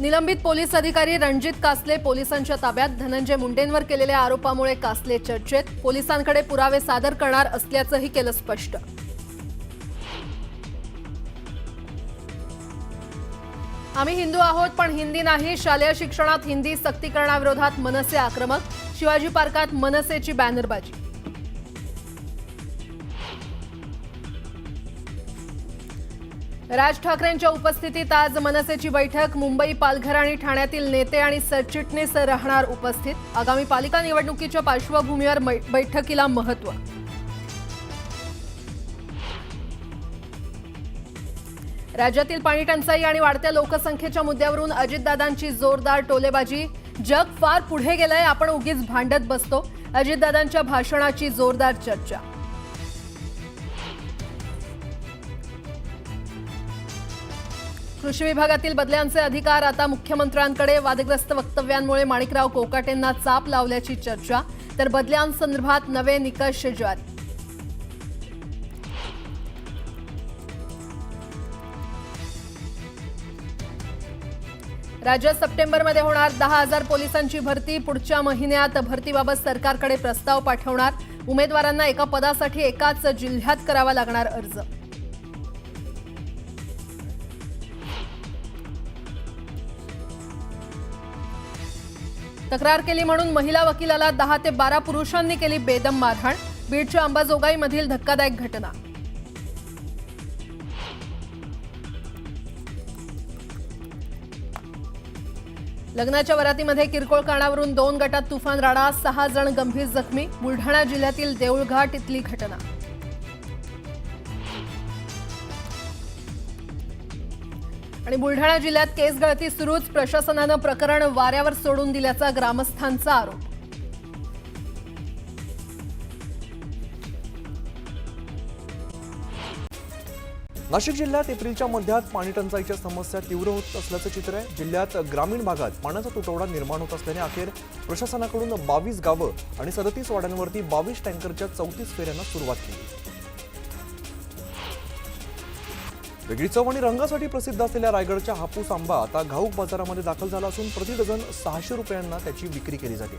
निलंबित पोलीस अधिकारी रणजित कासले पोलिसांच्या ताब्यात. धनंजय मुंडेंवर केलेल्या आरोपामुळे कासले चर्चेत. पोलिसांकडे पुरावे सादर करणार असल्याचंही केलं स्पष्ट. आम्ही हिंदू आहोत पण हिंदी नाही. शालेय शिक्षणात हिंदी सक्तीकरणाविरोधात मनसे आक्रमक. शिवाजी पार्कात मनसेची बॅनरबाजी. राज ठाकरेंच्या उपस्थितीत आज मनसेची बैठक. मुंबई, पालघर आणि ठाण्यातील नेते आणि सरचिटणीस राहणार उपस्थित. आगामी पालिका निवडणुकीच्या पार्श्वभूमीवर बैठकीला महत्त्व. राज्यातील पाणी टंचाई आणि वाढत्या लोकसंख्येच्या मुद्द्यावरून अजितदादांची जोरदार टोलेबाजी. जग फार पुढे गेलंय, आपण उगीच भांडत बसतो. अजितदादांच्या भाषणाची जोरदार चर्चा. कृषी विभागातील बदल्यांचे अधिकार आता मुख्यमंत्र्यांकडे. वादग्रस्त वक्तव्यांमुळे माणिकराव कोकाटेंना चाप लावल्याची चर्चा. तर बदल्यांसंदर्भात नवे निकष जारी. राज्यात सप्टेंबरमध्ये होणार 10,000 पोलिसांची भरती. पुढच्या महिन्यात भरतीबाबत सरकारकडे प्रस्ताव पाठवणार. उमेदवारांना एका पदासाठी एकाच जिल्ह्यात करावा लागणार अर्ज. तक्रार केली म्हणून महिला वकिलाला 10 ते 12 पुरुषांनी केली बेदम मारहाण. बीडच्या अंबाजोगाईमधील धक्कादायक घटना. लग्नाच्या वरातीमध्ये किरकोळ कारणावरून 2 गटात तुफान राडा. 6 जण गंभीर जखमी. बुलढाणा जिल्ह्यातील देऊळघाट इथली घटना. आणि बुलढाणा जिल्ह्यात केस गळती सुरूच. प्रशासनानं प्रकरण वाऱ्यावर सोडून दिल्याचा ग्रामस्थांचा आरोप. नाशिक जिल्ह्यात एप्रिलच्या मध्यात पाणी टंचाईच्या समस्या तीव्र होत असल्याचं चित्र आहे. जिल्ह्यात ग्रामीण भागात पाण्याचा तुटवडा निर्माण होत असल्याने अखेर प्रशासनाकडून 22 गावं आणि 37 वाड्यांवरती 22 टँकरच्या 34 फेऱ्यांना सुरुवात केली. वेगळी चव आणि रंगासाठी प्रसिद्ध असलेल्या रायगडच्या हापूस आंबा आता घाऊक बाजारामध्ये दाखल झाला असून प्रति डझन 600 रुपयांना त्याची विक्री केली जाते.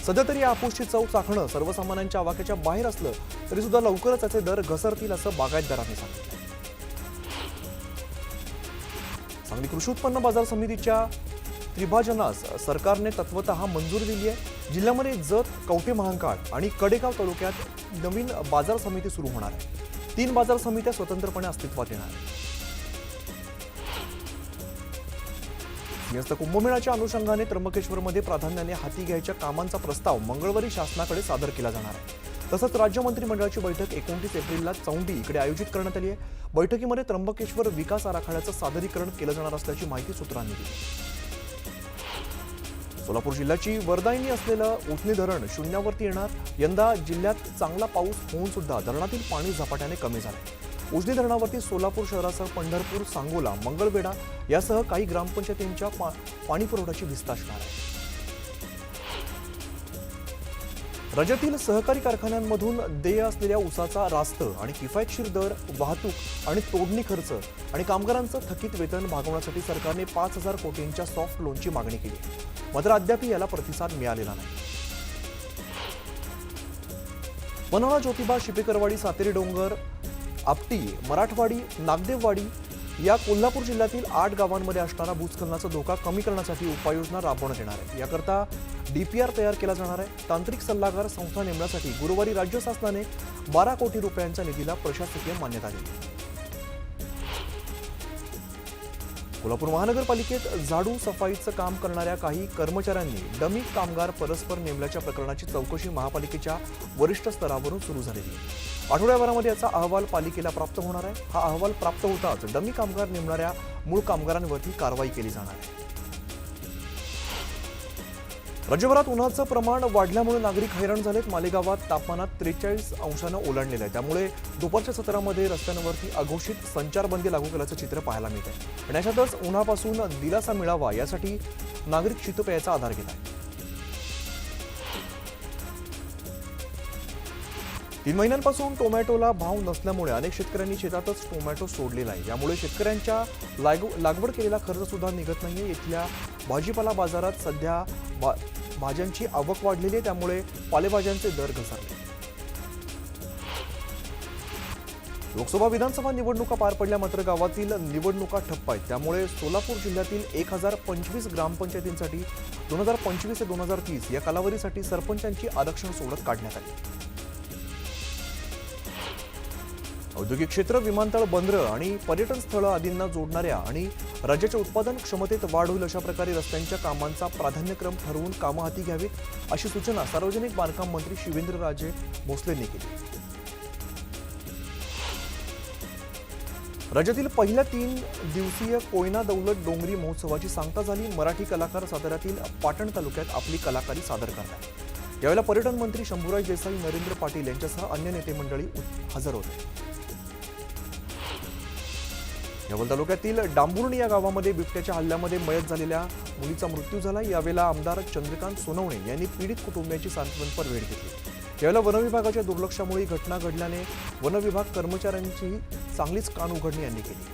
सध्या तरी या हापूसची चव चाखणं सर्वसामान्यांच्या आवाक्याच्या बाहेर असलं तरी सुद्धा लवकरच त्याचे दर घसरतील असं बागायतदारांनी सांगितलं. सांगली कृषी उत्पन्न बाजार समितीच्या त्रिभाजनास सरकारने तत्वतः मंजुरी दिली आहे. जिल्ह्यामध्ये जत, कवठे महांकाळ आणि कडेगाव तालुक्यात नवीन बाजार समिती सुरू होणार आहे. 3 बाजार समित्या स्वतंत्रपणे अस्तित्वात येणार आहेत. सिंहस्थ कुंभमेळ्याच्या अनुषंगाने त्र्यंबकेश्वरमध्ये प्राधान्याने हाती घ्यायच्या कामांचा प्रस्ताव मंगळवारी शासनाकडे सादर केला जाणार आहे. तसंच राज्य मंत्रिमंडळाची बैठक 29 एप्रिलला चौंडी इकडे आयोजित करण्यात आली आहे. बैठकीमध्ये त्र्यंबकेश्वर विकास आराखड्याचं सादरीकरण केलं जाणार असल्याची माहिती सूत्रांनी दिली. सोलापूर जिल्ह्याची वरदायिनी असलेलं उजनी धरण शून्यावरती येणार. यंदा जिल्ह्यात चांगला पाऊस होऊन सुद्धा धरणातील पाणी झपाट्याने कमी झालंय. उजनी धरणावरती सोलापूर शहरासह पंढरपूर, सांगोला, मंगळवेढा यासह काही ग्रामपंचायतींच्या पाणी पुरवठ्याची विस्तार असणार आहे. राज्यातील सहकारी कारखान्यांमधून देय असलेल्या ऊसाचा रास्त आणि किफायतशीर दर, वाहतूक आणि तोडणी खर्च आणि कामगारांचं थकीत वेतन भागवण्यासाठी सरकारने 5,000 कोटींच्या सॉफ्ट लोनची मागणी केली. मात्र अद्याप याला प्रतिसाद मिळालेला नाही. पन्हाळा, ज्योतिबा, शिपेकरवाडी, सातेरी डोंगर, आपटी, मराठवाडी, नागदेववाडी या कोल्हापूर जिल्ह्यातील 8 गावांमध्ये असणारा भूस्खलनाचा धोका कमी करण्यासाठी उपाययोजना राबवण्यात येणार आहे. याकरता DPR तयार केला जाणार आहे. तांत्रिक सल्लागार संस्था नेमण्यासाठी गुरुवारी राज्य शासनाने 12 कोटी रुपयांच्या निधीला प्रशासकीय मान्यता दिली. कोल्हापूर महानगरपालिकेत झाडू सफाईचं काम करणाऱ्या काही कर्मचाऱ्यांनी डमी कामगार परस्पर नेमल्याच्या प्रकरणाची चौकशी महापालिकेच्या वरिष्ठ स्तरावरून सुरू झालेली आहे. आठवड्याभरामध्ये याचा अहवाल पालिकेला प्राप्त होणार आहे. हा अहवाल प्राप्त होताच डमी कामगार नेमणाऱ्या मूळ कामगारांवरती कारवाई केली जाणार आहे. राज्यभरात उन्हाचं प्रमाण वाढल्यामुळे नागरिक हैराण झालेत. मालेगावात तापमानात 43 अंशानं ओलांडलेलं आहे. त्यामुळे दुपारच्या सत्रामध्ये रस्त्यांवरती अघोषित संचारबंदी लागू केल्याचं चित्र पाहायला मिळत आहे. आणि अशातच उन्हापासून दिलासा मिळावा यासाठी नागरिक शीतपेयाचा आधार घेत आहेत. 3 महिन्यांपासून टोमॅटोला भाव नसल्यामुळे अनेक शेतकऱ्यांनी शेतातच टोमॅटो सोडलेला आहे. यामुळे शेतकऱ्यांच्या लागवड केलेला खर्च सुद्धा निघत नाहीये. इथल्या भाजीपाला बाजारात सध्या भाज्यांची आवक वाढलेली आहे, त्यामुळे पालेभाज्यांचे दर घसरले. लोकसभा विधानसभा निवडणुका पार पडल्या, मात्र गावातील निवडणुका ठप्प आहेत. त्यामुळे सोलापूर जिल्ह्यातील 1025 ग्रामपंचायतींसाठी 2025 ते 2030 या कालावधीसाठी सरपंचांची आरक्षण सोडत काढण्यात आली. औद्योगिक क्षेत्र, विमानतळ, बंदरं आणि पर्यटन स्थळं आदींना जोडणाऱ्या आणि राज्याच्या उत्पादन क्षमतेत वाढ होईल अशा प्रकारे रस्त्यांच्या कामांचा प्राधान्यक्रम ठरवून कामं हाती घ्यावीत, अशी सूचना सार्वजनिक बांधकाम मंत्री शिवेंद्रराजे भोसलेंनी केली. राज्यातील पहिल्या 3 दिवसीय कोयना दौलत डोंगरी महोत्सवाची सांगता झाली. मराठी कलाकार साताऱ्यातील पाटण तालुक्यात आपली कलाकारी सादर करतात. यावेळेला पर्यटन मंत्री शंभूराज देसाई, नरेंद्र पाटील यांच्यासह अन्य नेते मंडळी हजर होते. यावल तालुक्यातील डांबुर्णी या गावामध्ये बिबट्याच्या हल्ल्यामध्ये मयत झालेल्या मुलीचा मृत्यू झाला. यावेळेला आमदार चंद्रकांत सोनवणे यांनी पीडित कुटुंबियांची सांत्वनपर भेट घेतली. यावेळेला वनविभागाच्या दुर्लक्षामुळे घटना घडल्याने वनविभाग कर्मचाऱ्यांची चांगलीच कान उघडणी यांनी केली.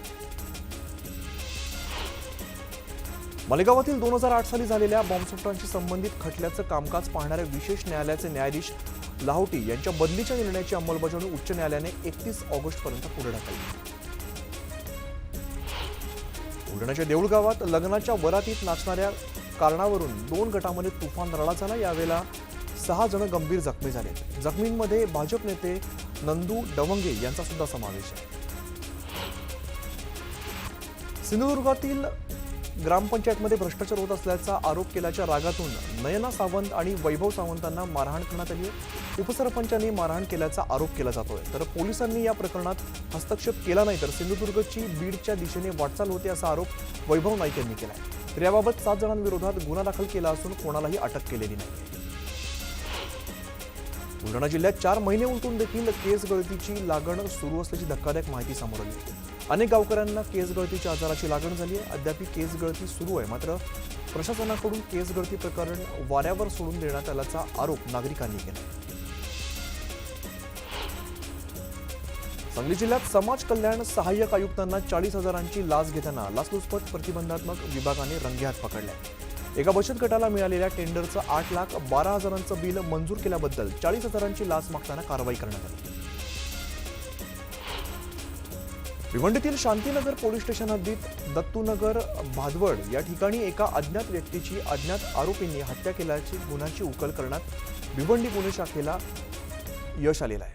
मालेगावातील 2008 साली झालेल्या बॉम्बस्फोटांशी संबंधित खटल्याचं कामकाज पाहणाऱ्या विशेष न्यायालयाचे न्यायाधीश लाहोटी यांच्या बदलीच्या निर्णयाची अंमलबजावणी उच्च न्यायालयाने 31 ऑगस्टपर्यंत पुढे ढकलली. बुलढाण्याच्या देऊळ गावात लग्नाच्या वरातीत नाचणाऱ्या कारणावरून 2 गटांमध्ये तुफान लढा झाला. यावेळेला 6 जण गंभीर जखमी झाले. जखमींमध्ये भाजप नेते नंदू डवंगे यांचा सुद्धा समावेश आहे. सिंधुदुर्गातील ग्रामपंचायतमध्ये भ्रष्टाचार होत असल्याचा आरोप केल्याच्या रागातून नयना सावंत आणि वैभव सावंतांना मारहाण करण्यात आली आहे. उपसरपंचांनी मारहाण केल्याचा आरोप केला जातोय, तर पोलिसांनी या प्रकरणात हस्तक्षेप केला नाही, तर सिंधुदुर्गची बीडच्या दिशेने वाटचाल होती असा आरोप वैभव नाईक यांनी केलाय. तर याबाबत 7 जणांविरोधात गुन्हा दाखल केला असून कोणालाही अटक केलेली नाही. बुलढाणा जिल्ह्यात 4 महिने उलटून देखील केस गळतीची लागण सुरू असल्याची धक्कादायक माहिती समोर आली. अनेक गावकऱ्यांना केस गळतीच्या आजाराची लागण झाली आहे. अद्याप केस गळती सुरू आहे, मात्र प्रशासनाकडून केस गळती प्रकरण वाऱ्यावर सोडून देण्यात आल्याचा आरोप नागरिकांनी केला. सांगली जिल्ह्यात समाज कल्याण सहाय्यक आयुक्तांना 40,000ची लाच घेताना लाचलुचपत प्रतिबंधात्मक विभागाने रंगेहात पकडले. एका बचत गटाला मिळालेल्या टेंडरचं 8,12,000चं बिल मंजूर केल्याबद्दल 40,000ची लाच मागताना कारवाई करण्यात आली. भिवंडीतील शांतीनगर पोलीस स्टेशन हद्दीत दत्तूनगर भादवड या ठिकाणी एका अज्ञात व्यक्तीची अज्ञात आरोपींनी हत्या केल्याची गुन्ह्याची उकल करण्यात भिवंडी गुन्हे शाखेला यश आलेलं आहे.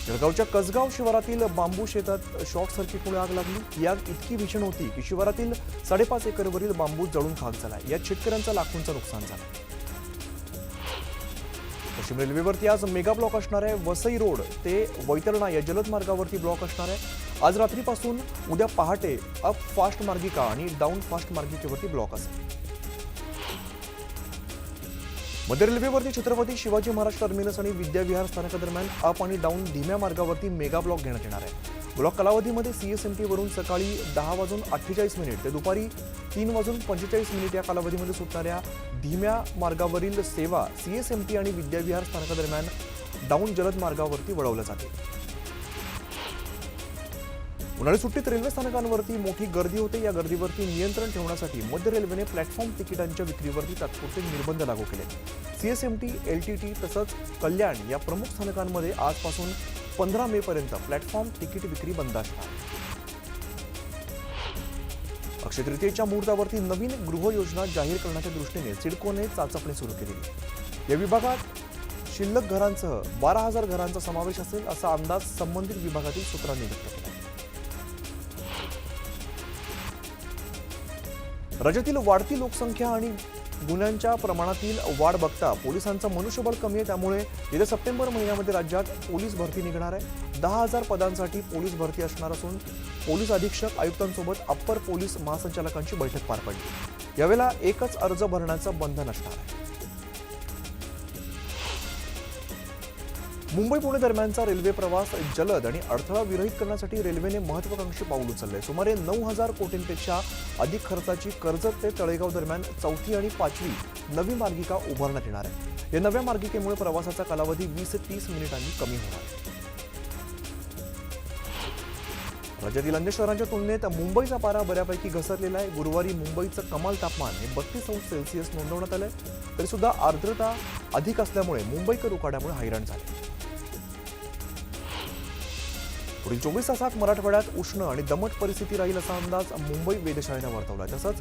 जळगावच्या कसगाव शिवारातील बांबू शेतात शॉर्ट सर्किटमुळे आग लागली. ही आग इतकी भीषण होती की शिवारातील 5.5 एकरवरील बांबू जळून खाक झाला. यात शेतकऱ्यांचं लाखोंचं नुकसान झालं. पश्चिम रेल्वेवरती आज मेगा ब्लॉक असणार आहे. वसई रोड ते वैतरणा या जलद मार्गावरती ब्लॉक असणार आहे. आज रात्रीपासून उद्या पहाटे अप फास्ट मार्गिका आणि डाऊन फास्ट मार्गिकेवरती ब्लॉक असेल. मध्य रेल्वेवरती छत्रपती शिवाजी महाराज टर्मिनस आणि विद्याविहार स्थानकादरम्यान अप आणि डाऊन धीम्या मार्गावरती मेगा ब्लॉक घेण्यात येणार आहे. ब्लॉक कालावधीमध्ये CSMT वरून सकाळी 10:48 ते दुपारी 3:45 या कालावधीमध्ये सुटणाऱ्या धीम्या मार्गावरील सेवा CSMT आणि विद्याविहार स्थानकादरम्यान डाऊन जलद मार्गावरती वळवल्या जाते. उन्हाळी सुट्टीत रेल्वे स्थानकांवरती मोठी गर्दी होते. या गर्दीवरती नियंत्रण ठेवण्यासाठी मध्य रेल्वेने प्लॅटफॉर्म तिकिटांच्या विक्रीवरती तात्पुरते निर्बंध लागू केले. CSMT, LTT तसंच कल्याण या प्रमुख स्थानकांमध्ये आजपासून 15 मे पर्यंत प्लॅटफॉर्म तिकीट विक्री बंद असणार. अक्षय तृतीयेच्या मुहूर्तावरती नवीन गृहयोजना जाहीर करण्याच्या दृष्टीने सिडकोने चाचपणी सुरू केली. या विभागात शिल्लक घरांसह 12,000 घरांचा समावेश असेल असा अंदाज संबंधित विभागातील सूत्रांनी व्यक्त केला. राज्यातील वाढती लोकसंख्या आणि गुन्ह्यांच्या प्रमाणातील वाढ बघता पोलिसांचं मनुष्यबळ कमी आहे. त्यामुळे येत्या सप्टेंबर महिन्यामध्ये राज्यात पोलीस भरती निघणार आहे. 10,000 पदांसाठी पोलीस भरती असणार असून पोलीस अधीक्षक आयुक्तांसोबत अप्पर पोलीस महासंचालकांची बैठक पार पडली. यावेळेला एकच अर्ज भरण्याचं बंधन असणार आहे. मुंबई पुणे दरम्यानचा रेल्वे प्रवास जलद आणि अडथळा विरहित करण्यासाठी रेल्वेने महत्त्वाकांक्षी पाऊल उचलले. सुमारे 9,000 कोटींपेक्षा अधिक खर्चाची कर्जत ते तळेगाव दरम्यान 4थी आणि 5वी नवी मार्गिका उभारण्यात येणार आहे. या नव्या मार्गिकेमुळे प्रवासाचा कालावधी 20 ते 30 मिनिटांनी कमी होणार आहे. राज्यातील अन्य शहरांच्या तुलनेत मुंबईचा पारा बऱ्यापैकी घसरलेला आहे. गुरुवारी मुंबईचं कमाल तापमान हे 32 अंश सेल्सिअस नोंदवण्यात आलंय. तरी सुद्धा आर्द्रता अधिक असल्यामुळे मुंबईकर उकाड्यामुळे हैराण झाले. पुढील 24 तासात मराठवाड्यात उष्ण आणि दमट परिस्थिती राहील असा अंदाज मुंबई वेधशाळेनं वर्तवलाय. तसंच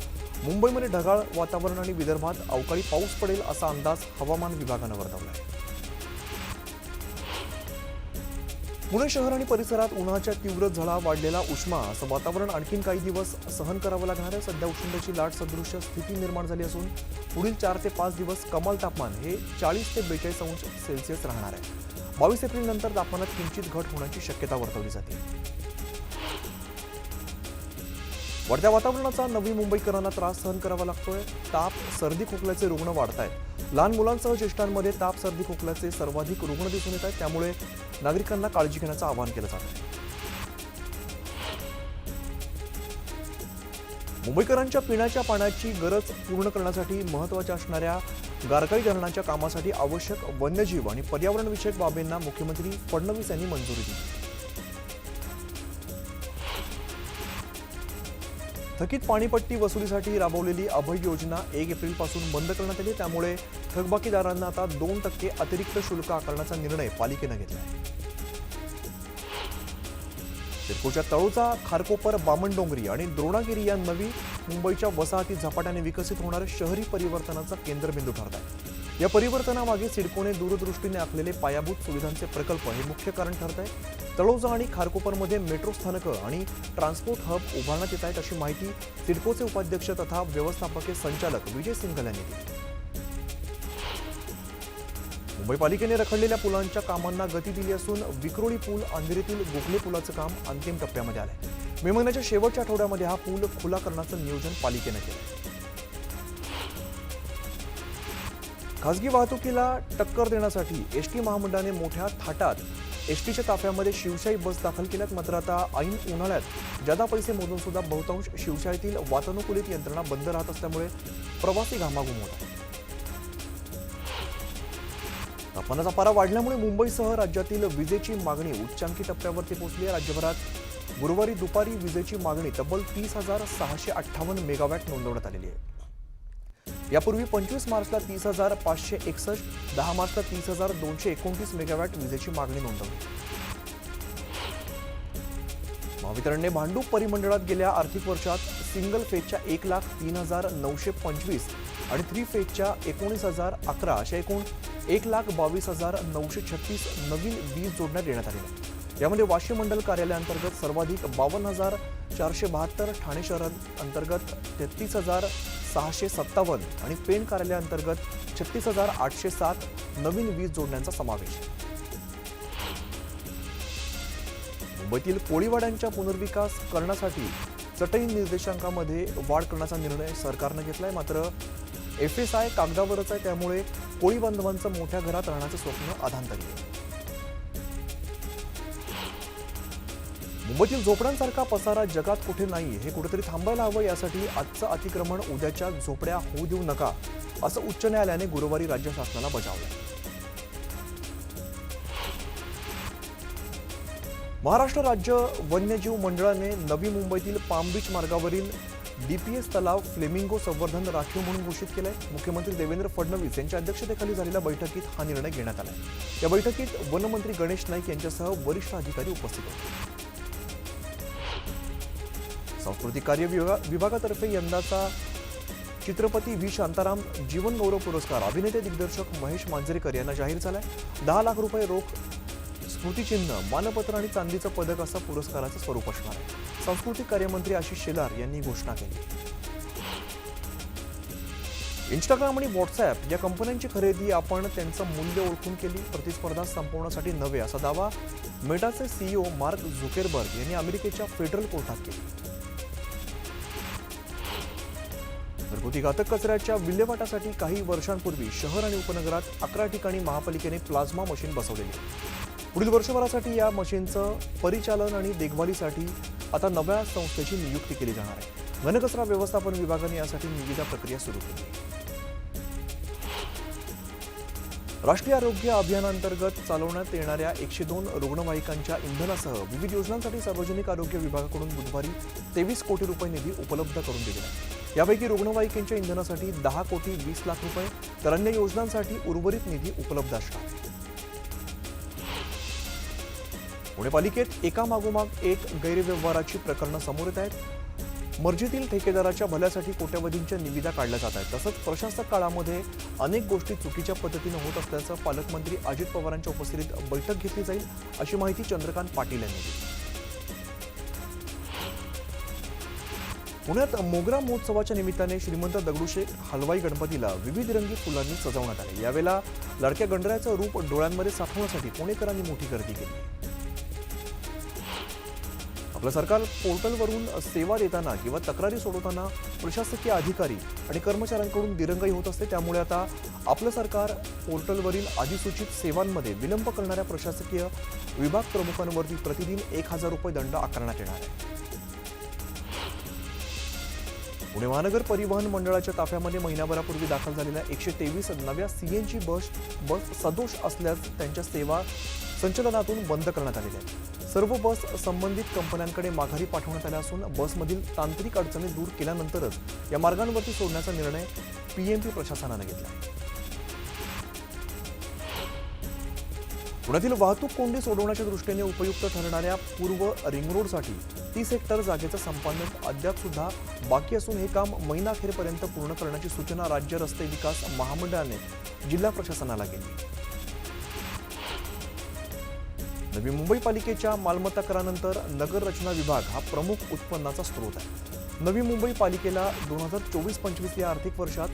मुंबईमध्ये ढगाळ वातावरण आणि विदर्भात अवकाळी पाऊस पडेल असा अंदाज हवामान विभागानं वर्तवलाय. पुणे शहर आणि परिसरात उन्हाच्या तीव्र झळा, वाढलेला उष्मा असं वातावरण आणखीन काही दिवस सहन करावं लागणार आहे. सध्या उष्णतेची लाट सदृश्य स्थिती निर्माण झाली असून पुढील 4 ते 5 दिवस कमाल तापमान हे 40 ते 42 अंश सेल्सिअस राहणार आहे. 22 एप्रिल नंतर तापमानात किंचित घट होण्याची शक्यता वर्तवली जाते. वाढत्या वातावरणाचा नवी मुंबईकरांना त्रास सहन करावा लागतोय. ताप, सर्दी, खोकल्याचे रुग्ण वाढत आहेत. लहान मुलांसह ज्येष्ठांमध्ये ताप, सर्दी, खोकल्याचे सर्वाधिक रुग्ण दिसून येत आहेत. त्यामुळे नागरिकांना काळजी घेण्याचं आवाहन केलं जात आहे. मुंबईकरांच्या पिण्याच्या पाण्याची गरज पूर्ण करण्यासाठी महत्त्वाच्या असणाऱ्या गारकाई धरणाच्या कामासाठी आवश्यक वन्यजीव आणि पर्यावरणविषयक बाबींना मुख्यमंत्री फडणवीस यांनी मंजुरी दिली. थकीत पाणीपट्टी वसुलीसाठी राबवलेली अभय योजना 1 एप्रिलपासून बंद करण्यात आली. त्यामुळे थकबाकीदारांना आता 2% अतिरिक्त शुल्क आकारण्याचा निर्णय पालिकेनं घेतला आहे. सिडकोच्या तळोजा, खारकोपर, बामणडोंगरी आणि द्रोणागिरी या नवी मुंबईच्या वसाहती झपाट्याने विकसित होणारे शहरी परिवर्तनाचा केंद्रबिंदू ठरत आहे. या परिवर्तनामागे सिडकोने दूरदृष्टीने आखलेले पायाभूत सुविधांचे प्रकल्प हे मुख्य कारण ठरत आहे. तळोजा आणि खारकोपरमध्ये मेट्रो स्थानकं आणि ट्रान्सपोर्ट हब उभारण्यात येत आहेत, अशी माहिती सिडकोचे उपाध्यक्ष तथा व्यवस्थापकीय संचालक विजय सिंघल यांनी दिली. मुंबई पालिकेने रखडलेल्या पुलांच्या कामांना गती दिली असून विक्रोळी पूल, अंधेरीतील गोखले पुलाचं काम अंतिम टप्प्यामध्ये आलंय. मे महिन्याच्या शेवटच्या आठवड्यामध्ये हा पूल खुला करण्याचं नियोजन पालिकेनं केलंय. खासगी वाहतुकीला टक्कर देण्यासाठी एसटी महामंडळाने मोठ्या थाटात एसटीच्या ताफ्यामध्ये शिवशाही बस दाखल केल्यात. मात्र आता ऐन उन्हाळ्यात जादा पैसे मोजून सुद्धा बहुतांश शिवशाहीतील वातानुकूलित यंत्रणा बंद राहत असल्यामुळे प्रवासी घामाघूम होत आहेत. तापमानाचा पारा वाढल्यामुळे मुंबईसह राज्यातील विजेची मागणी उच्चांकी टप्प्यावरती पोहोचली आहे. राज्यभरात गुरुवारी दुपारी विजेची मागणी तब्बल 30,658 मेगावॅट नोंदवण्यात आलेली आहे. यापूर्वी 25 मार्चला 30,561, 10 मार्चला 30,229 मेगावॅट विजेची मागणी नोंदवली. महावितरणने भांडूप परिमंडळात गेल्या आर्थिक वर्षात सिंगल फेजच्या 1,03,925 आणि 3 फेजच्या 19,011 अशा एकूण 1,22,936 नवीन वीज जोडण्या देण्यात आलेल्या आहेत. यामध्ये वाशी मंडल कार्यालयाअंतर्गत सर्वाधिक 52,472, ठाणे शहर अंतर्गत 33,657 आणि पेण कार्यालयाअंतर्गत 36,807 नवीन वीज जोडण्यांचा समावेश. मुंबईतील कोळीवाड्यांच्या पुनर्विकास करण्यासाठी चटई निर्देशांकामध्ये वाढ करण्याचा निर्णय सरकारनं घेतलाय. मात्र FSI कागदावरच आहे, त्यामुळे कोळी बांधवांचं मोठ्या घरात राहण्याचं स्वप्न अधांतरी आहे. मुंबईतील झोपड्यांसारखा पसारा जगात कुठे नाही, हे कुठेतरी थांबायला हवं. यासाठी आजचं अतिक्रमण उद्याच्या झोपड्या होऊ देऊ नका, असं उच्च न्यायालयाने गुरुवारी राज्य शासनाला बजावलं. महाराष्ट्र राज्य वन्यजीव मंडळाने नवी मुंबईतील पाम बीच मार्गावरील DPS तलाव फ्लेमिंगो संवर्धन राखीव म्हणून घोषित केलंय. मुख्यमंत्री देवेंद्र फडणवीस यांच्या अध्यक्षतेखाली झालेल्या बैठकीत हा निर्णय घेण्यात आलाय. या बैठकीत वनमंत्री गणेश नाईक यांच्यासह वरिष्ठ अधिकारी उपस्थित होते. सांस्कृतिक कार्य विभागातर्फे यंदाचा चित्रपती व्ही शांताराम जीवन गौरव पुरस्कार अभिनेते दिग्दर्शक महेश मांजरेकर यांना जाहीर झालाय. 10 लाख रुपये रोख, स्मृतिचिन्ह, मानपत्र आणि चांदीचं पदक असं पुरस्काराचं स्वरूप असणार आहे. सांस्कृतिक कार्यमंत्री आशिष शेलार यांनी घोषणा केली. इंस्टाग्राम आणि व्हॉट्सअप या कंपन्यांची खरेदी आपण त्यांचं मूल्य ओळखून केली, प्रतिस्पर्धा संपवण्यासाठी नव्हे, असा दावा मेटाचे CEO मार्क झुकेरबर्ग यांनी अमेरिकेच्या फेडरल कोर्टात केली. घरगुती घातक कचऱ्याच्या विल्हेवाटासाठी काही वर्षांपूर्वी शहर आणि उपनगरात 11 ठिकाणी महापालिकेने प्लाझ्मा मशीन बसवलेली आहे. पुढील वर्षभरासाठी या मशीनचं परिचालन आणि देखभालीसाठी आता नव्या संस्थेची नियुक्ती केली जाणार आहे. घनकचरा व्यवस्थापन विभागाने यासाठी निविदा प्रक्रिया सुरू केली. राष्ट्रीय आरोग्य अभियानांतर्गत चालवण्यात येणाऱ्या 102 रुग्णवाहिकांच्या इंधनासह विविध योजनांसाठी सार्वजनिक आरोग्य विभागाकडून बुधवारी 23 कोटी रुपये निधी उपलब्ध करून दिलेला आहे। यापैकी रुग्णवाहिकेच्या इंधनासाठी 10 कोटी 20 लाख रुपये तर अन्य योजनांसाठी उर्वरित निधी उपलब्ध असणार आहे। पुणे पालिकेत एकामागोमाग एक गैरव्यवहाराची प्रकरणं समोर येत आहेत। मर्जीतील ठेकेदाराच्या भल्यासाठी कोट्यवधींच्या निविदा काढल्या जात आहेत। तसंच प्रशासक काळामध्ये अनेक गोष्टी चुकीच्या पद्धतीनं होत असल्याचं पालकमंत्री अजित पवारांच्या उपस्थितीत बैठक घेतली जाईल अशी माहिती चंद्रकांत पाटील यांनी दिली। पुण्यात मोगरा महोत्सवाच्या निमित्ताने श्रीमंत दगडूशेठ हलवाई गणपतीला विविध रंगी फुलांनी सजवण्यात आले। यावेळेला लाडक्या गणरायाचं रूप डोळ्यांमध्ये साठवण्यासाठी पुणेकरांनी मोठी गर्दी केली। आपलं सरकार पोर्टलवरून सेवा देताना किंवा तक्रारी सोडवताना प्रशासकीय अधिकारी आणि कर्मचाऱ्यांकडून दिरंगाई होत असते। त्यामुळे आता आपलं सरकार पोर्टलवरील अधिसूचित सेवांमध्ये विलंब करणाऱ्या प्रशासकीय विभाग प्रमुखांवरती प्रतिदिन 1000 रुपये दंड आकारण्यात येणार आहे। पुणे महानगर परिवहन मंडळाच्या ताफ्यामध्ये महिनाभरापूर्वी दाखल झालेल्या 123 नव्या सीएनजी बस सदोष असल्यास त्यांच्या सेवा संचलनातून बंद करण्यात आलेल्या आहेत। सर्व बस संबंधित कंपन्यांकडे माघारी पाठवण्यात आल्या असून बसमधील तांत्रिक अडचणी दूर केल्यानंतरच या मार्गांवरती सोडण्याचा निर्णय पीएमपी प्रशासनाने घेतला आहे। पुण्यातील वाहतूक कोंडी सोडवण्याच्या दृष्टीने उपयुक्त ठरणाऱ्या पूर्व रिंग रोडसाठी 30 हेक्टर जागेचं संपादन अद्याप सुद्धा बाकी असून हे काम महिनाअखेरपर्यंत पूर्ण करण्याची सूचना राज्य रस्ते विकास महामंडळाने जिल्हा प्रशासनाला केली। नवी मुंबई पालिकेच्या मालमत्ता करानंतर नगर रचना विभाग हा प्रमुख उत्पन्नाचा स्रोत आहे। नवी मुंबई पालिकेला 2024-25 या आर्थिक वर्षात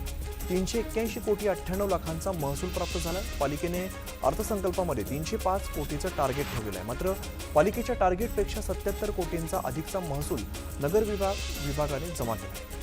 381 कोटी 98 लाखांचा महसूल प्राप्त झाला। पालिकेने अर्थसंकल्पामध्ये 305 कोटीचं टार्गेट ठेवलेलं आहे। मात्र पालिकेच्या टार्गेटपेक्षा 77 कोटींचा अधिकचा महसूल नगर विभागाने जमा केला आहे।